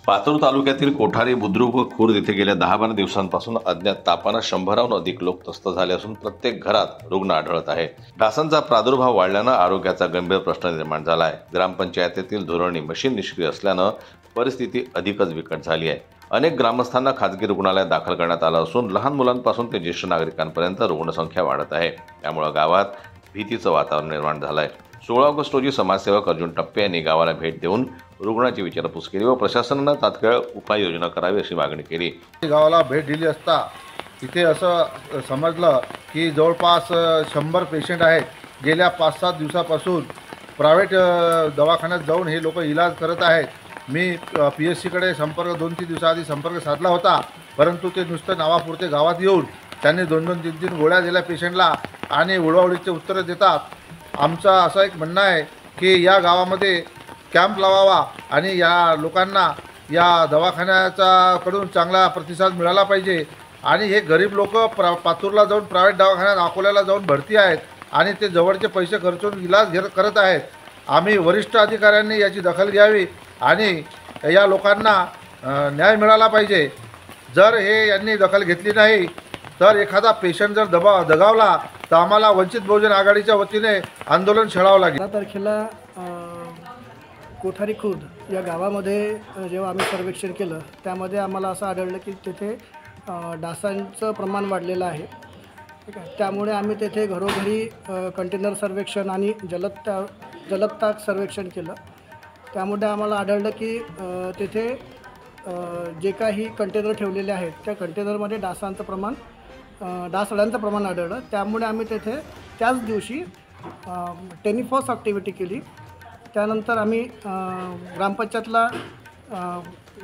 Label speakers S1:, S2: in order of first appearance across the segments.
S1: पातूर तालुक्यातील कोठारी बुद्रुक व खुर्द येथे गेल्या 10-12 दिवसांपासून अज्ञात तापानं 100हून अधिक लोक त्रस्त झाले असून प्रत्येक घरात रुग्ण आढळत आहे। डासांचा प्रादुर्भाव वाढल्यानं आरोग्याचा गंभीर प्रश्न निर्माण झाला आहे। ग्रामपंचायतीतील धोरणी मशीन निष्क्रिय असल्यानं परिस्थिती अधिकच बिकट झाली आहे। अनेक ग्रामस्थांना खाजगी रुग्णालयात दाखल करण्यात आलं असून लहान मुलांपासून ते ज्येष्ठ नागरिकांपर्यंत रुग्णसंख्या वाढत आहे। त्यामुळे गावात भीतीचं वातावरण निर्माण झालं आहे। 16 ऑगस्ट रोजी समाजसेवक अर्जुन टप्पे यांनी गावाला भेट देऊन रुग्णाची विचारपूस केली व प्रशासनानं तात्काळ उपाययोजना करावी अशी मागणी केली।
S2: गावाला भेट दिली असता तिथे असं समजलं की जवळपास 100 पेशंट आहेत। गेल्या 5-7 दिवसापासून प्रायव्हेट दवाखान्यात जाऊन हे लोक इलाज करत आहेत। मी PSC कडे 2-3 दिवसाआधी संपर्क साधला होता, परंतु ते नुसतं नावापुरते गावात येऊन त्यांनी 2-2, 3-3 गोळ्या दिल्या पेशंटला आणि उडवाउडीचे उत्तरं देतात। आमचं असं एक म्हणणं आहे की या गावामध्ये कॅम्प लावावा आणि या लोकांना या दवाखान्याचा कडून चांगला प्रतिसाद मिळाला पाहिजे। आणि हे गरीब लोक पातूरला जाऊन प्रायव्हेट दवाखान्यात अकोल्याला जाऊन भरती आहेत आणि ते जवळचे पैसे खर्चून इलाज करत आहेत। आम्ही वरिष्ठ अधिकाऱ्यांनी याची दखल घ्यावी आणि या लोकांना न्याय मिळाला पाहिजे। जर हे यांनी दखल घेतली नाही तर एखादा पेशंट जर दगावला तर आम्हाला वंचित बहुजन आघाडीच्या वतीने आंदोलन छेडावं लागेल।
S3: 12 तारखेला कोठारी खुर्द या गावामध्ये जेव्हा आम्ही सर्वेक्षण केलं त्यामध्ये आम्हाला असं आढळलं की तेथे डासांचं प्रमाण वाढलेलं आहे। ठीक आहे, त्यामुळे आम्ही तेथे घरोघरी कंटेनर सर्वेक्षण आणि जलदताक सर्वेक्षण केलं। त्यामुळे आम्हाला आढळलं की तेथे जे काही कंटेनर ठेवलेले आहेत त्या कंटेनरमध्ये डासांचं प्रमाण डासळ्यांचं प्रमाण आढळलं। त्यामुळे आम्ही तेथे त्याच दिवशी टेनिफॉस ॲक्टिव्हिटी केली। त्यानंतर आम्ही ग्रामपंचायतला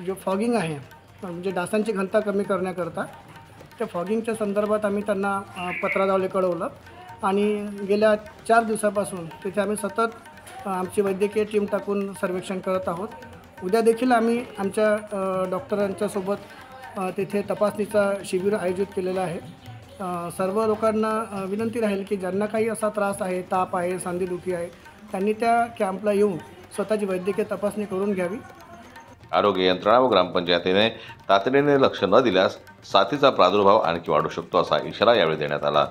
S3: जो फॉगिंग आहे म्हणजे डासांची घनता कमी करण्याकरता त्या फॉगिंगच्या संदर्भात आम्ही त्यांना पत्राद्वारे कळवलं आणि गेल्या 4 दिवसापासून तिथे आम्ही सतत आमची वैद्यकीय टीम टाकून सर्वेक्षण करत आहोत। उद्या देखील आम्ही आमच्या डॉक्टरांच्यासोबत तिथे तपासणीचा शिबिर आयोजित केलेला आहे। सर्व लोकांना विनंती राहील की ज्यांना काही असा त्रास आहे, ताप आहे, सांधेदुखी आहे, त्यांनी त्या कॅम्पला येऊन स्वतःची वैद्यकीय तपासणी करून घ्यावी।
S1: आरोग्य यंत्रणा व ग्रामपंचायतीने तातडीने लक्ष न दिल्यास साथीचा प्रादुर्भाव आणखी वाढू शकतो असा इशारा यावेळी देण्यात आला।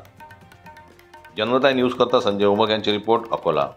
S1: जनता न्यूज करता संजय उमक यांची रिपोर्ट, अकोला।